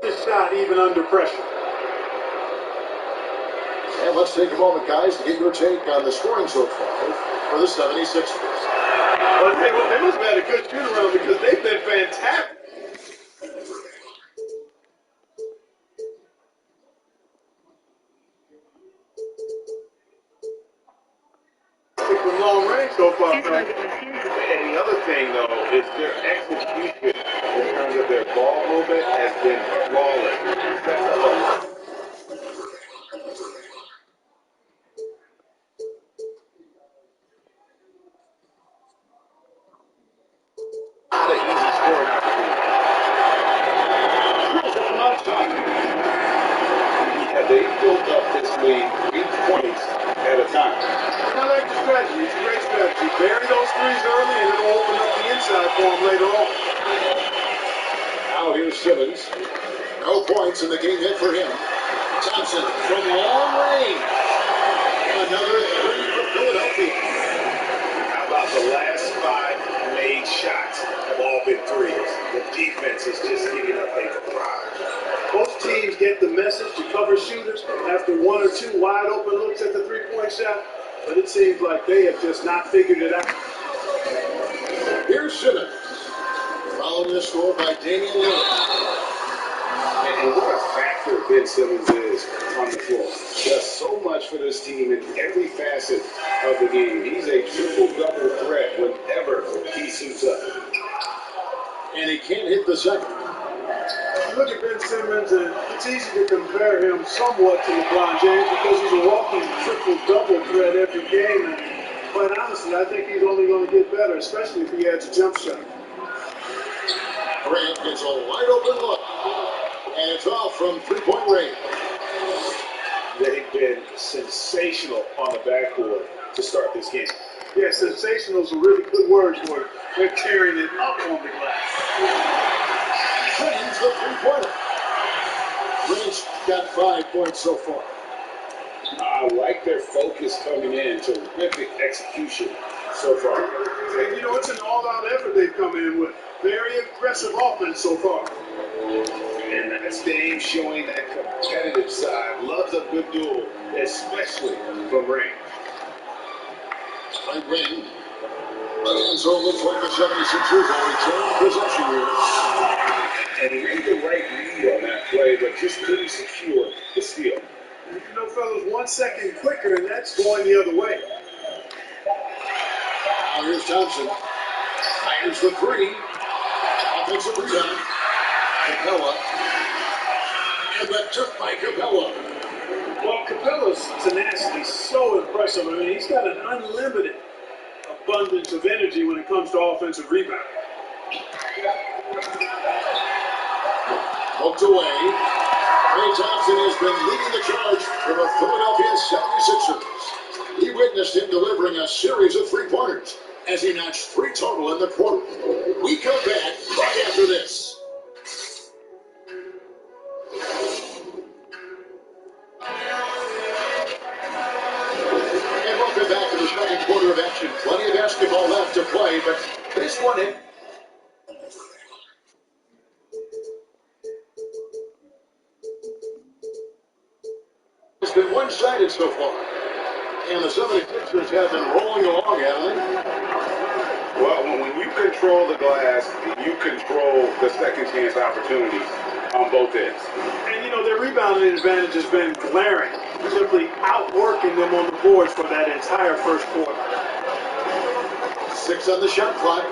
This shot even under pressure. And let's take a moment, guys, to get your take on the scoring so far for the 76ers. Well, they must have had a good shoot around because they've been fantastic. From long range so far. And the other thing, though, is their execution in terms of their ball movement has been flawless. Not an easy scoring opportunity. Yeah, they built up this lead 8 points at a time. I like the strategy. It's a great strategy. Bury those threes early and it'll open up the inside for them later on. Now here's Simmons. No points in the game hit for him. Thompson from long range. Another three for Philadelphia. How about the last 5 made shots have all been threes? The defense is just giving up a drive. Most teams get the message to cover shooters after 1 or 2 wide open looks at the three-point shot, but it seems like they have just not figured it out. Here's Simmons. Following the score by Damian. And what a factor Ben Simmons is on the floor. Does so much for this team in every facet of the game. He's a triple-double threat whenever he suits up. And he can't hit the second. You look at Ben Simmons, and it's easy to compare him somewhat to LeBron James because he's a walking triple-double threat every game. And quite honestly, I think he's only going to get better, especially if he adds a jump shot. Grant gets a wide open look. And it's off from three-point range. They've been sensational on the backcourt to start this game. Yeah, sensational is a really good word for it. They're tearing it up on the glass. Grant's the three-pointer. Grant's got 5 points so far. I like their focus coming in. Terrific execution so far. And you know, it's an all-out effort they've come in with. Very aggressive offense so far. And that's Dame showing that competitive side. Loves a good duel, especially from range. Right wing. And so it looks like the 76ers will return possession here. And he made the right read on that play, but just couldn't secure the steal. You know, fellas, 1 second quicker, and that's going the other way. Now here's Thompson. Fires the three. Offensive rebound. Capella. And that took by Capella. Well, Capella's tenacity is so impressive. I mean, he's got an unlimited abundance of energy when it comes to offensive rebound. Poked away. Ray Thompson has been leading the charge for the Philadelphia 76ers. He witnessed him delivering a series of three-pointers as he notched 3 total in the quarter. We come back right after this. And welcome back to the second quarter of action. Plenty of basketball left to play, but this one has been one-sided so far. And the 76ers have been rolling along, haven't they? Well, when you control the glass, you control the second chance opportunities on both ends. And, you know, their rebounding advantage has been glaring, simply outworking them on the boards for that entire first quarter. 6 on the shot clock.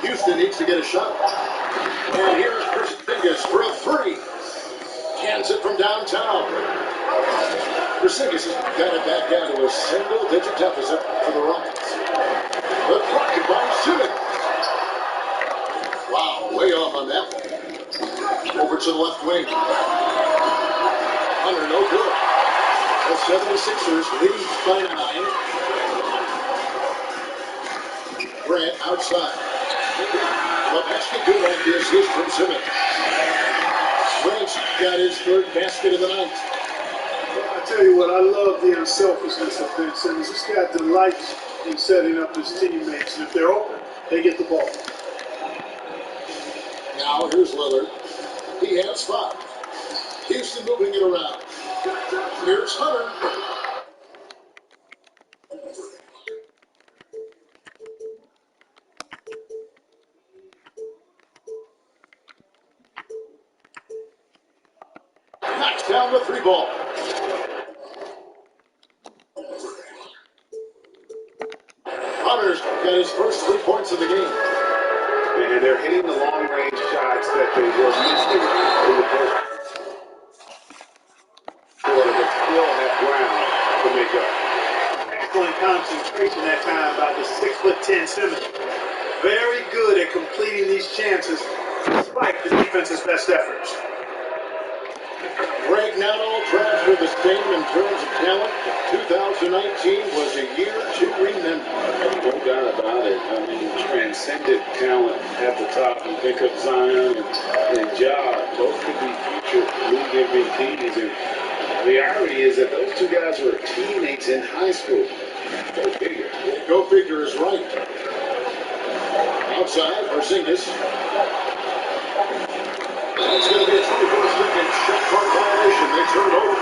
Houston needs to get a shot. And here's Porzingis for a three. Cans it from downtown. Porzingis has got it back down to a single-digit deficit for the Rockets. But blocked by Simmons. Wow, way off on that one. Over to the left wing. Hunter, no good. The 76ers lead by 9. Grant outside. The basket good on this is from Simmons. Grant's got his third basket of the night. Well, I tell you what, I love the unselfishness of Ben Simmons. This guy delights in setting up his teammates, and if they're open, they get the ball. Now here's Lillard. He has 5. Houston moving it around. Here's Hunter. Knocks down the 3 ball. Hunter's got his first 3 points of the game. And they're hitting the long-range shots that they were missing in the first quarter, but still have ground to make up. Excellent concentration that time by the 6'10" Simmons. Very good at completing these chances despite the defense's best efforts. Greg, not all drafts were the same in terms of talent. 2019 was a year to remember. No doubt about it. I mean, transcendent talent at the top. You think of Zion and Ja, both could be future league MVPs. And the irony is that those 2 guys were teammates in high school. Go figure. Go figure is right. Outside, Porzingis. It's going to be a 24-second shot clock violation. They turn it over.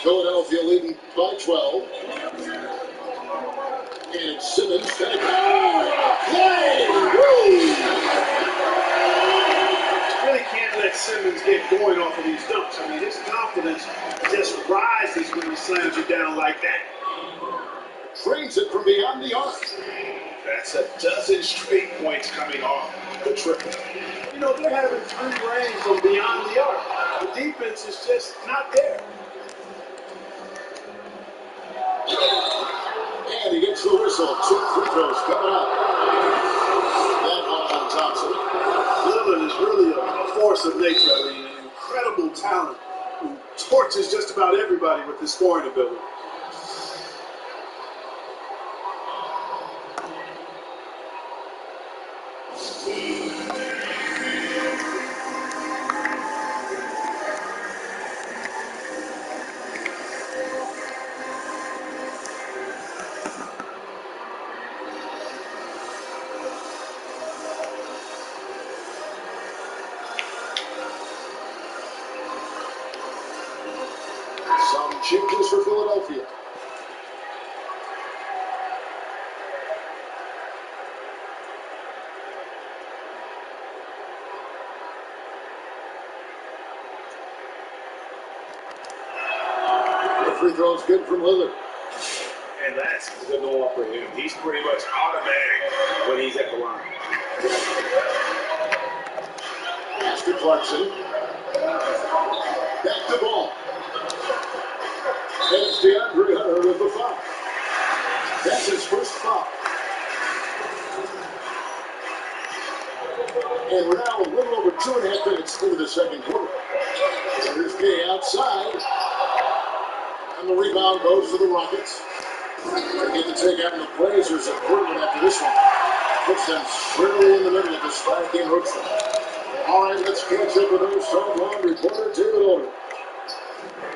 Philadelphia leading by 12. And it's Simmons. Play! Woo! Really can't let Simmons get going off of these dunks. I mean, his confidence just rises when he slams you down like that. Trains it from beyond the arc. That's a dozen straight points coming off the triple. You know, they're having free range from beyond the arc. The defense is just not there. And he gets the whistle. 2 free throws coming up. That on Thompson. Lillard is really a force of nature. I mean, an incredible talent who torches just about everybody with his scoring ability. Some changes for Philadelphia. The free throw's good from Lillard. And that's the norm for him. He's pretty much automatic when he's at the line. Pass to Clarkson. Back to ball. And it's DeAndre Hunter with the foul. That's his first foul. And we're now a little over 2.5 minutes into the second quarter. Here's Gay outside. And the rebound goes to the Rockets. They get to take out the Blazers at Portland after this one. Puts them squarely in the middle of this 5-game road trip. All right, let's catch up with our sideline reporter, David Older.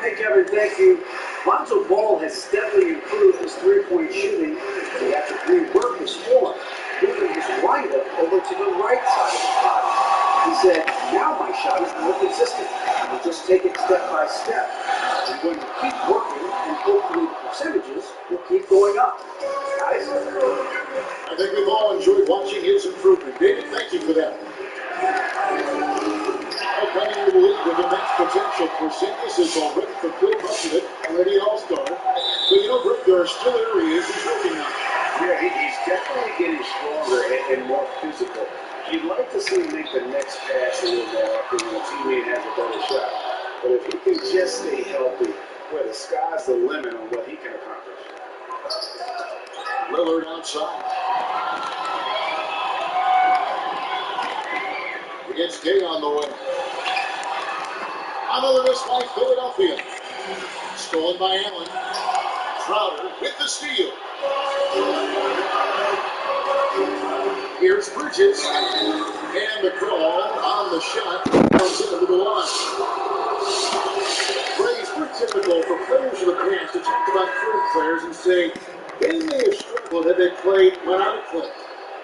Hey, Kevin, thank you. Lonzo Ball has steadily improved his three-point shooting. He had to rework his form, moving his windup over to the right side of his body. He said, now my shot is more consistent. I'll just take it step by step. I'm going to keep working, and hopefully the percentages will keep going up. Guys? I think we've all enjoyed watching his improvement. David, thank you for that. Coming into the league with immense potential, Porzingis is already fulfilled much of it, already an all-star. But you know, Greg, there are still areas he's working on. Yeah, he's definitely getting stronger and more physical. You'd like to see him make the next pass a little more often when a teammate has a better shot. But if he can just stay healthy, well, the sky's the limit on what he can accomplish. Lillard outside. Against Gay on the way. Another miss by Philadelphia. Stolen by Allen. Crowder with the steal. Here's Bridges. And the call on the shot comes into the line. Ray, it's pretty typical for players in the past to talk about current players and say they may have struggled had they played when I played.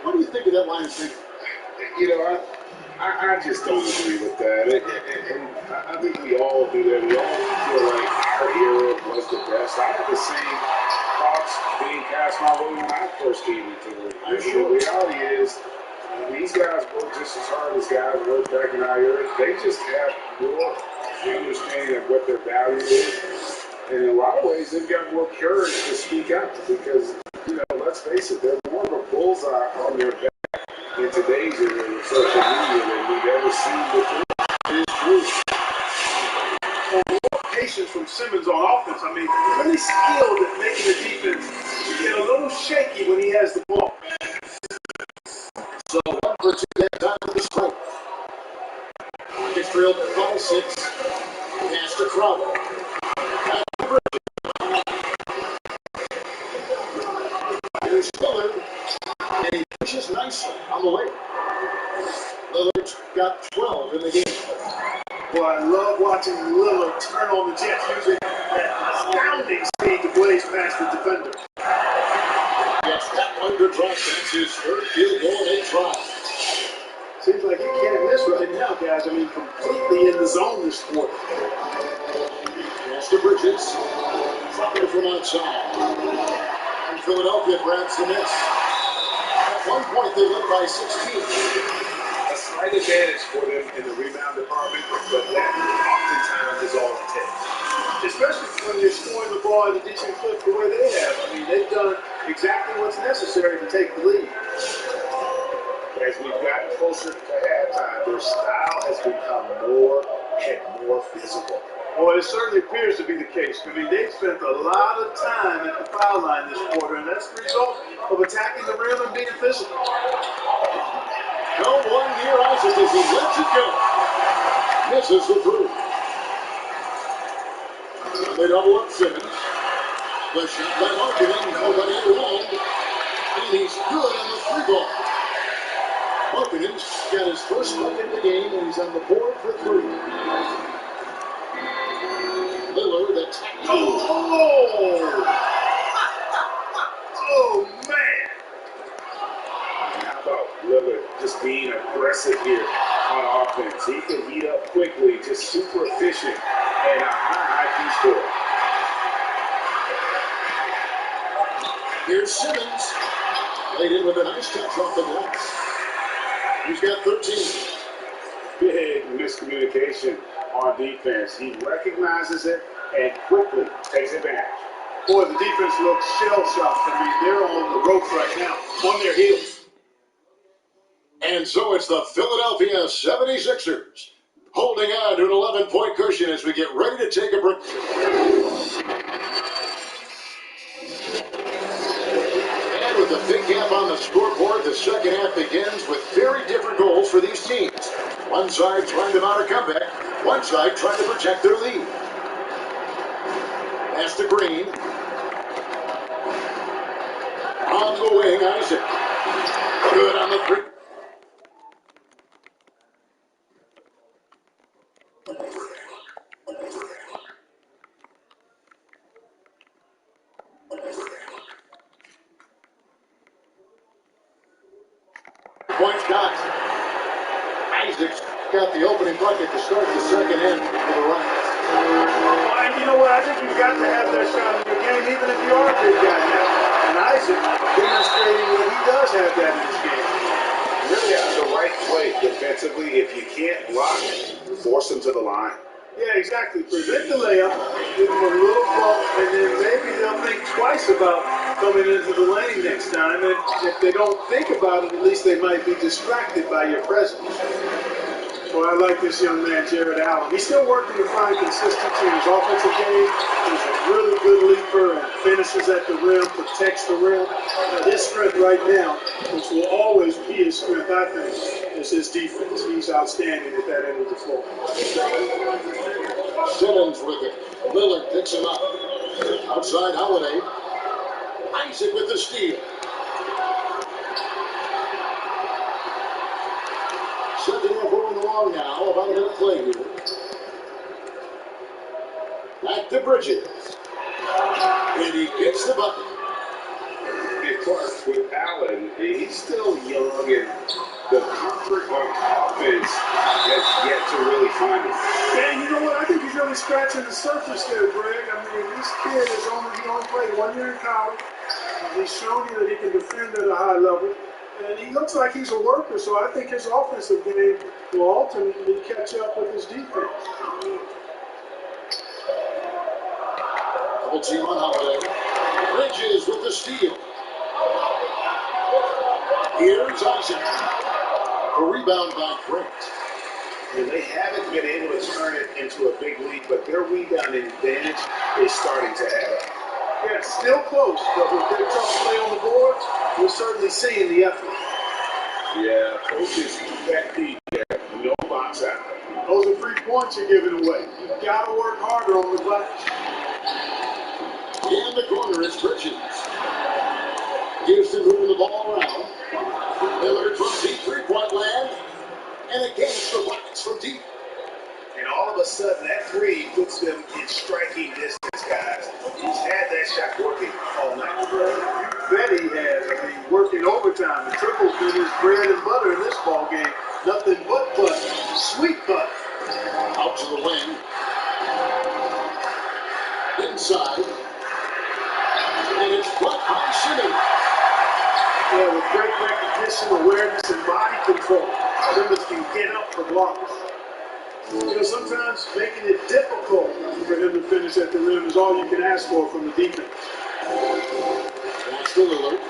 What do you think of that line of thinking? You know, I just don't agree with that. And I think we all do that. We all feel like our era was the best. I had the same thoughts being cast my way when I first came into the league. The reality is, these guys work just as hard as guys worked back in our era. They just have more understanding of what their value is. And in a lot of ways, they've got more courage to speak out because, let's face it, they're more of a bullseye on their back in today's era with social media than we've ever seen before. It is true. More patience from Simmons on offense. I mean, really skilled at making the defense get a little shaky when he has the ball. So 1 for 2 that time of the strike. It's drilled 5-6. Pass to Crowder. Here's Lillard. And he pushes nicely on the way. Lillard's got 12 in the game. Boy, I love watching Lillard turn on the Jets using that astounding speed to blaze past the defender. Gets that one to drop. That's his third field goal in 8 tries. Seems like you can't miss right now, guys. I mean, completely in the zone this quarter. Pass to Bridges. Dropping from outside. And Philadelphia grabs the miss. At one point, they led by 16. A slight advantage for them in the rebound department, but that oftentimes is all it takes. Especially when you're scoring the ball at a decent clip the way they have. I mean, they've done exactly what's necessary to take the lead. As we've gotten closer to halftime, their style has become more and more physical. Well, it certainly appears to be the case. I mean, they've spent a lot of time at the foul line this quarter, and that's the result of attacking the rim and being physical. No one near Isaac as he lets it go. Misses the three. They double up Simmons. The shot by Marketing, nobody around. And he's good on the free ball. Marketing's got his first look in the game, and he's on the board for 3. Lillard, that's... Oh, man. How about Lillard just being aggressive here on offense? He can heat up quickly, just super efficient, and a high IQ score. Here's Simmons. Laid in with a nice touch off the glass. He's got 13. Big miscommunication on defense. He recognizes it and quickly takes advantage. Boy, the defense looks shell-shocked. I mean, they're on the ropes right now, on their heels. And so it's the Philadelphia 76ers holding on to an 11-point cushion as we get ready to take a break. And with the big gap on the scoreboard, the second half begins with very different goals for these teams. One side trying to mount a comeback, one side trying to protect their lead. Pass to Green. On the wing, Isaac. Good on the three. Point shot. Isaac's got the opening bucket to start the second end for the Rockets. And you know what? I think you've got to have that shot in your game, even if you are a big guy now. And Isaac demonstrating that he does have that in his game. Really have the right play defensively. If you can't block, force them to the line. Yeah, exactly. Prevent the layup, give them a little bump, and then maybe they'll think twice about coming into the lane next time. And if they don't think about it, at least they might be distracted by your presence. Well, I like this young man, Jared Allen. He's still working to find consistency in his offensive game. He's a really good leaper and finishes at the rim, protects the rim. His strength right now, which will always be his strength, I think, is his defense. He's outstanding at that end of the floor. Simmons with it. Lillard picks him up. Outside Holiday. Isaac with the steal. Second half rolling along now. About a minute play here. Back to Bridges. And he gets the bucket. Of course, with Allen, he's still young, and the comfort of offense has yet to really find it. And you know what? I think he's really scratching the surface there, Greg. I mean, this kid he only played 1 year in college. He's shown you that he can defend at a high level. And he looks like he's a worker, so I think his offensive game will ultimately catch up with his defense. Double team on Holiday. Bridges with the steal. Here's Isaac. A rebound by Grant. And they haven't been able to turn it into a big lead, but their rebounding advantage is starting to add up. Yeah, still close, but with their tough play on the board, we're certainly seeing the effort. Yeah, coaches that lead there. No box out. Those are 3 points you're giving away. You've got to work harder on the glass. In the corner is Bridges. Houston moving the ball around. Lillard from deep three-point land. And against the Rockets from deep. And all of a sudden, that three puts them in striking distance, guys. He's had that shot working all night. You bet he has. I mean, working overtime. The triple's been his bread and butter in this ball game. Nothing but butter. Sweet butter. Out to the wing. Inside. And it's blocked by Simmons. Yeah, with great recognition, awareness, and body control, Simmons can get up for blocks. You know, sometimes making it difficult for him to finish at the rim is all you can ask for from the defense. That's the Lillard.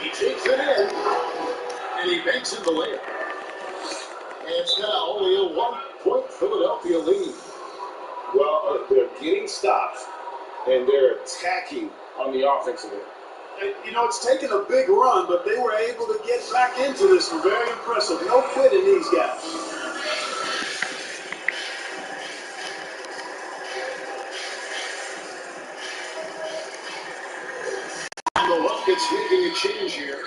He takes it in, and he makes it the layup. And it's now only a 1-point Philadelphia lead. Well, they're getting stops, and they're attacking on the offensive end. You know, it's taken a big run, but they were able to get back into this one. Very impressive. No quitting these guys. And the Rockets making a change here.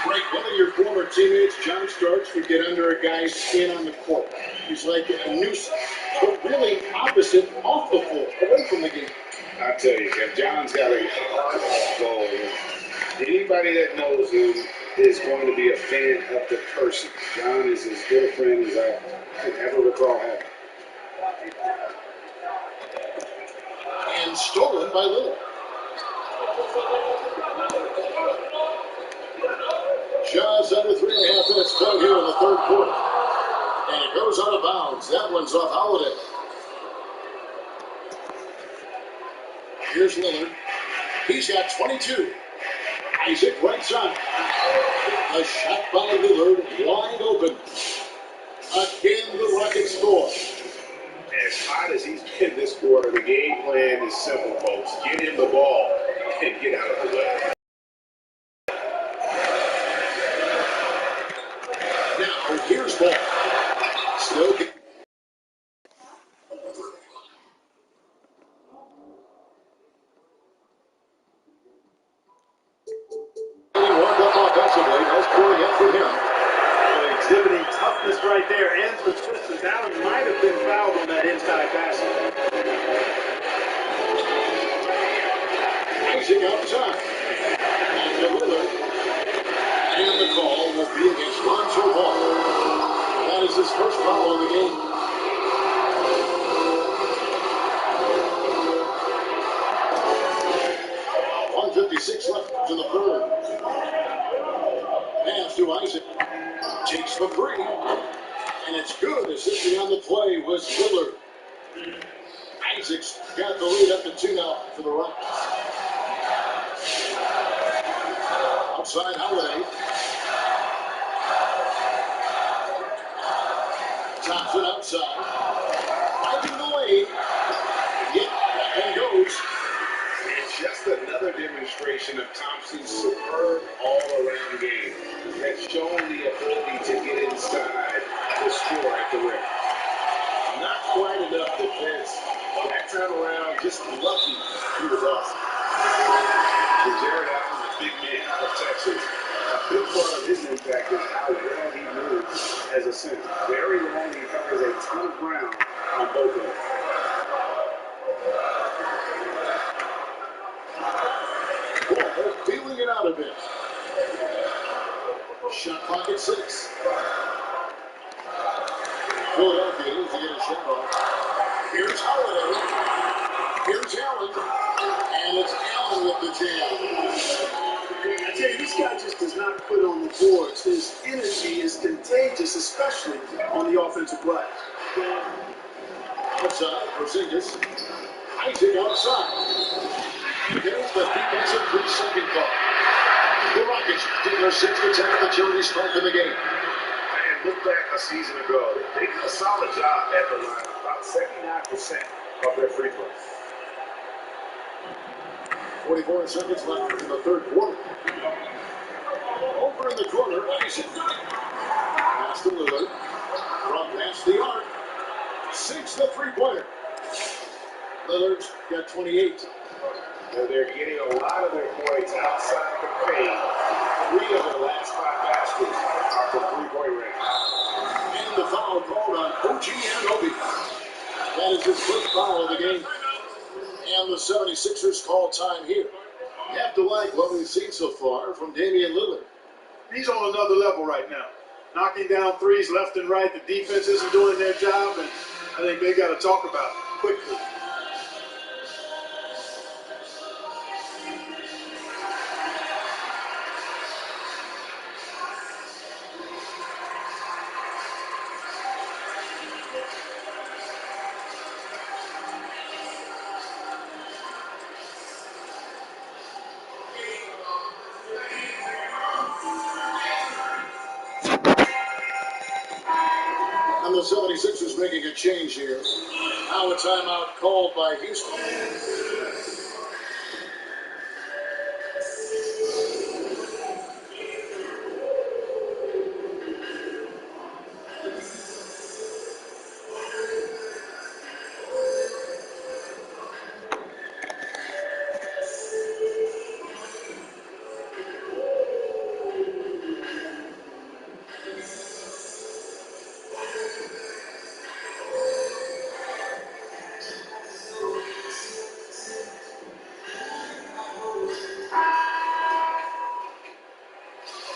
Right, one of your former teammates, John Starks, would get under a guy's skin on the court. He's like a nuisance, but really opposite off the floor, away from the game. I tell you, John's got a hard goal. Anybody that knows him is going to be a fan of the person. John is as good a friend as I could ever recall having. And stolen by Lillard. Just under 3.5 minutes played here in the third quarter. And it goes out of bounds. That one's off Holiday. Here's Lillard. He's got 22. Isaac right side. A shot by Lillard, wide open. Again, the Rockets score. As hot as he's been this quarter, the game plan is simple, folks. Get him the ball and get out of the way. Now, here's ball. Still getting warmed up offensively. Nice pouring in for him. Exhibiting toughness right there and persistence. Allen might have been fouled on that inside passing. Isaac outside. And to Lillard. And the call will be against Lonzo Ball. That is his first foul of the game. .156 left in the third. Pass to Isaac. Takes the three. And it's good. Assisting on the play was Lillard. Isaac's got the lead up to 2 now for the Rockets. outside Holiday. Tops it outside. Finding the lane. Yep, and goes. And just another demonstration of Thompson's superb all-around game. Has shown the ability to get inside the score at the rim. Not quite enough defense. That time around, just lucky he was off. And Jared Allen, the big man of Texas, a big part of his impact is how well he moves as a center. Very long, he covers a ton of ground on both of them. Whoa, feeling it out a bit. Shot clock at 6. Philadelphia needs to get a shot off. Here's Holiday. Here's Allen. And it's Allen with the jam. I tell you, this guy just does not quit on the boards. His energy is contagious, especially on the offensive glass. Outside, Porzingis. Isaac outside. And there's the defensive 3-second call. The Rockets did their 6-10 maturity start in the game. And look back a season ago. They did a solid job at the line, about 79% of their free throws. 44 seconds left in the third quarter. Over in the corner, Isaac. Pass to Lillard. From past the arc. Sinks the three-pointer. Lillard's got 28. So they're getting a lot of their points outside the paint. 3 of their last 5 baskets are from three-point range. And the foul called on OG Anunoby. That is his first foul of the game. And the 76ers call time here. You have to like what we've seen so far from Damian Lillard. He's on another level right now. Knocking down threes left and right. The defense isn't doing their job, and I think they got to talk about it quickly. And the 76ers making a change here. Now a timeout called by Houston.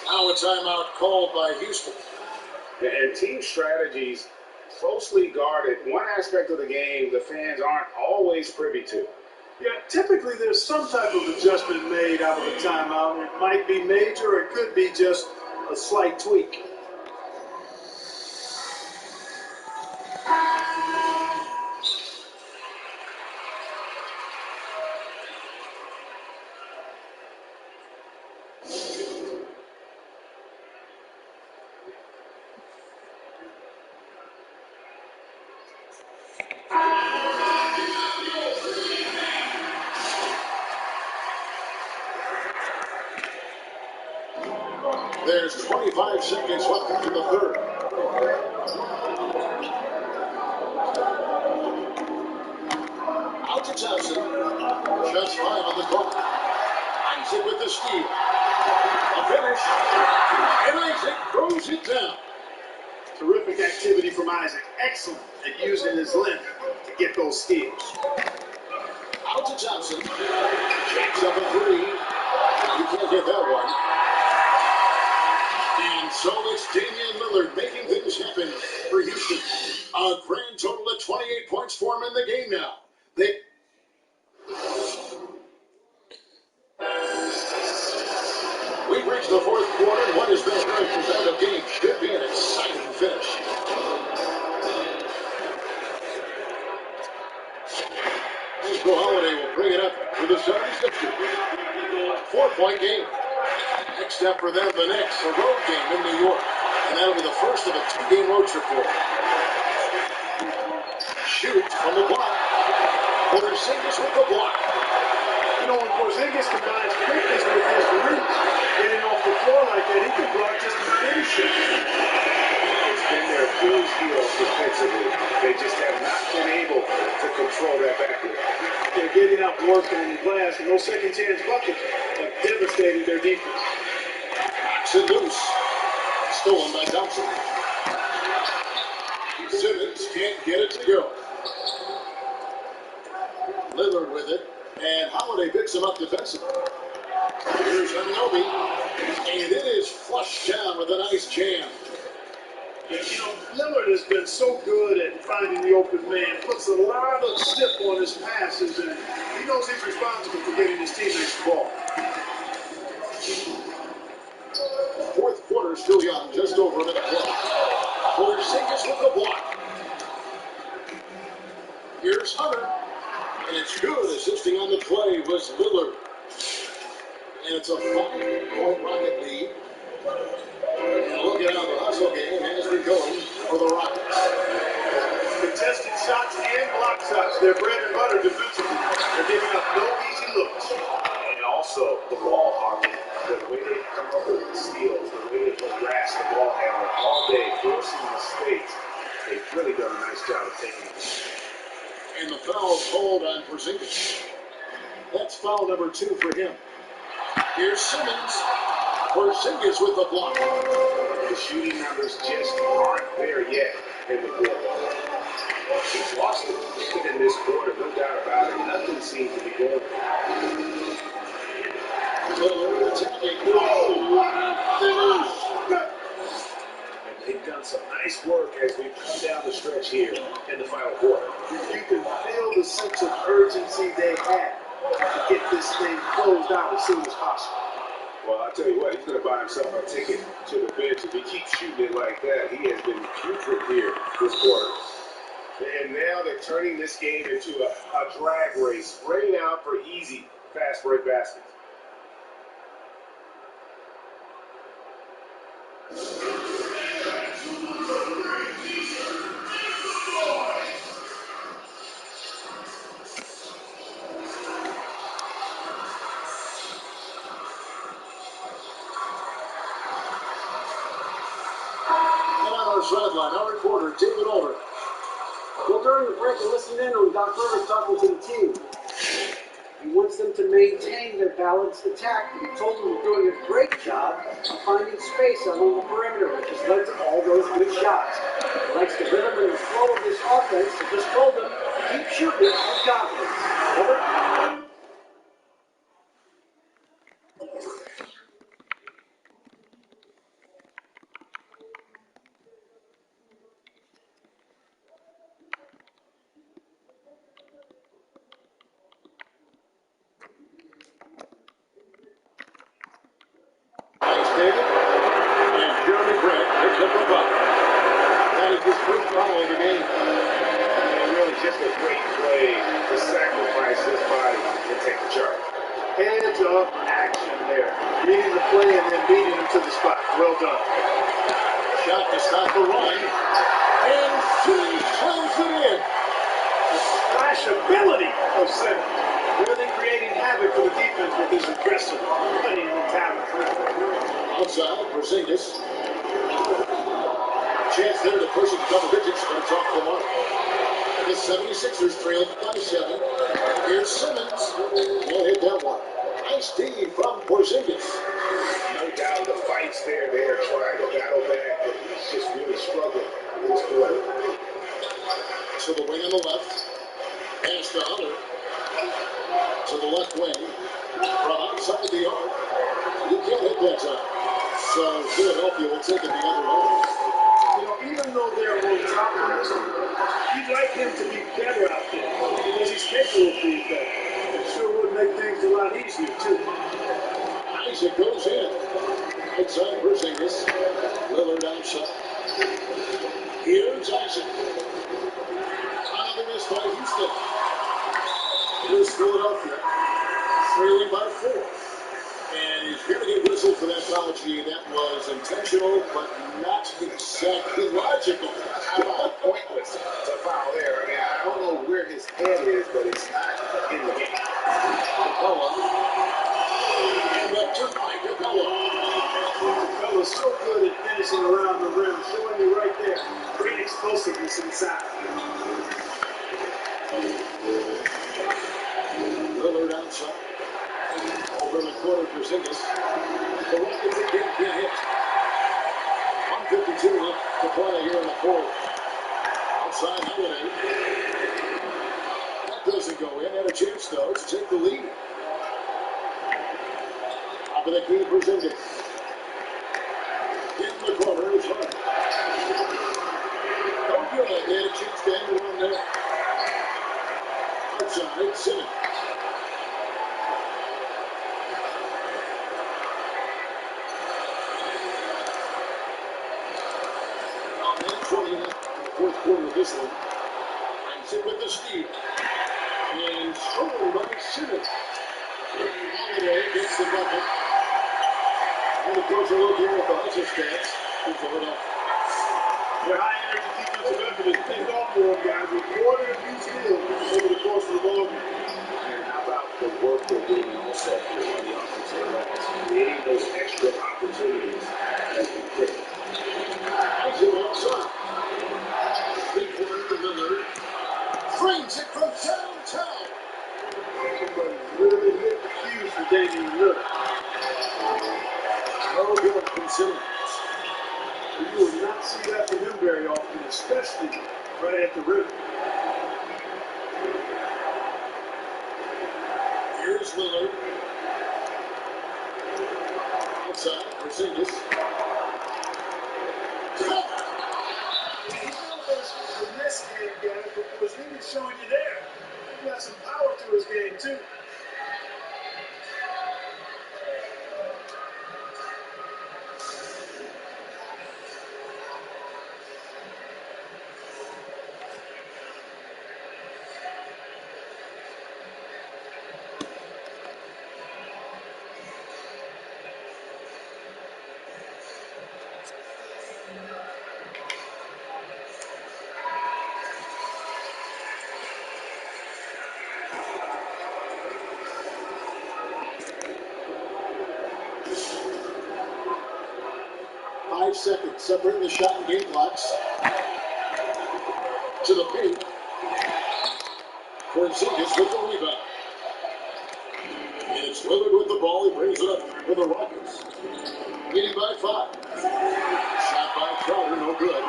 Now a timeout called by Houston. And team strategies closely guarded. One aspect of the game the fans aren't always privy to. Yeah, typically there's some type of adjustment made out of the timeout. It might be major, or it could be just a slight tweak. There's 25 seconds left into the third. Out to Johnson. Shots 5 on the clock. Isaac with the steal. A finish. And Isaac throws it down. Terrific activity from Isaac. Excellent at using his length to get those steals. Out to Johnson. Jacks up a 3. You can't get that one. And so it's Damian Lillard making things happen for Houston. A grand total of 28 points for him in the game now. We've reached the fourth quarter, and what has been a very competitive game should be an exciting finish. Holiday will bring it up for the 76ers. 4-point game. Next step for them, the Knicks, a road game in New York. And that'll be the first of a 2-game road trip for them. Shoots from the block. Porzingis with the block. You know, when Porzingis combines quickness with his reach, getting off the floor like that, he can block just about any shot. It's been their Achilles heel defensively. They just have not been able to control that backcourt. They're getting out and working in the glass, and those second chance buckets have devastated their defense. Knocks it loose. Stolen by Thompson. Simmons can't get it to go. Lillard with it, and Holiday picks him up defensively. Here's Anunoby, and it is flushed down with a nice jam. You know, Lillard has been so good at finding the open man, puts a lot of zip on his passes, and he knows he's responsible for getting his teammates the ball. Fourth quarter still young, just over a minute left. Porzingis with the block. Here's Hunter, and it's good. Assisting on the play was Lillard. And it's a 5-point Rocket lead. And look at how the hustle game has been going for the Rockets. Contested shots and block shots, their bread and butter defensively. They're giving up no easy looks. And also the ball hawking, the way they come up with the steals, the way they harass the ball handler all day, forcing mistakes. They've really done a nice job of taking it. And the foul called on Porzingis. That's foul number 2 for him. Here's Simmons. Porzingis with the block. The shooting numbers just aren't there yet in the quarter. He's lost it in this quarter, no doubt about it. Nothing seems to be going. Lillard attacking. And they've done some nice work as we come down the stretch here in the final quarter. You can feel the sense of urgency they had to get this thing closed out as soon as possible. Well, I'll tell you what, he's going to buy himself a ticket to the bench. If he keeps shooting it like that, he has been putrid here this quarter. And now they're turning this game into a drag race, spraying out for easy, fast break baskets. Sideline, our reporter, David Alder. Well, during the break, I listened in on Doc Rivers talking to the team. He wants them to maintain their balanced attack. He told them they're doing a great job of finding space along the perimeter, which has led to all those good shots. He likes the rhythm and the flow of this offense. He just told them, keep shooting with confidence. Over. Just a great play to sacrifice his body and take the charge. Hands up action there. Reading the play and then beating him to the spot. Well done. Shot to stop the run. And she slams it in. The splashability of Simmons. Really creating havoc for the defense with his aggressive playing mentality. Outside, Porzingis. Chance there to push it to double digits, but it's off the mark. The 76ers trail by 7. Here's Simmons. Can't hit that one. Nice D from Porzingis. No doubt the fight's there. They are trying to battle back, but he's just really struggling this quarter. To the wing on the left. Pass to Hunter. To the left wing. From outside the arc. You can't hit that time. So Philadelphia will take it the other way. You know, even though they're on top of this, you'd like him to be better out there because he's capable of being better. It sure would make things a lot easier, too. Isaac goes in. Inside Porzingis. Lillard outside. Here's Isaac. Another miss by Houston. Here's Philadelphia. Trailing by 4. And he's going to get whistled for that foul, G. That was intentional, but not exactly logical. How about pointless to foul there? I mean, I don't know where his head is, but it's not in the game. Capella. And up to Mike Capella. Capella's so good at finishing around the rim, showing you right there. Great explosiveness inside. Lillard outside. Over in the corner for Zingis. The Rockets again can't hit. 152 left to play here in the fourth. Outside Holiday. That doesn't go in. Had a chance, though, to take the lead. Top of the key for Zingis. In the corner is Hunt. No good. They had a chance to end around there. Outside, Simmons. Fourth quarter of this one. Finds it with the steal. And stolen by Simmons. Holiday gets the bucket. And a closer look here at the Hustle stats for Philadelphia. Their high-energy defensive effort has picked off for them, guys, with more than a few steals over the course of the ball game. And how about the work they're doing also here on the offensive end, creating those extra opportunities as we pick. Eyes it outside. Big one to Lillard. Brings it from downtown. Somebody really hit the fuse for Damian Lillard. No good from Simmons. You will not see that from him very often, especially right at the rim. Here's Lillard. Outside for Zingis. You know there's the miss game, guys, but it was really showing you there. He got some power to his game, too. Seconds separating the shot and game clocks. To the paint. For Zingis with the rebound. And it's Lillard with the ball. He brings it up for the Rockets. Leading by 5. Shot by Crowder, no good.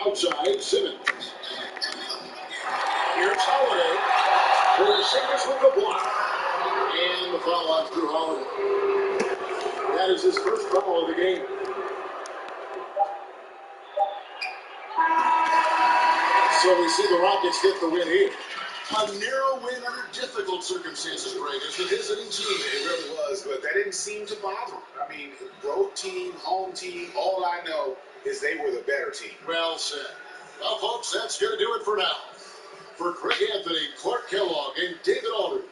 Outside, Simmons. Here's Holiday. For Zingis with the block. And the foul on Drew Holiday. That is his first foul of the game. So we see the Rockets get the win here. A narrow win under difficult circumstances, Greg, as the visiting team. It really was, but that didn't seem to bother them. I mean, road team, home team, all I know is they were the better team. Well said. Well, folks, that's going to do it for now. For Greg Anthony, Clark Kellogg, and David Aldridge.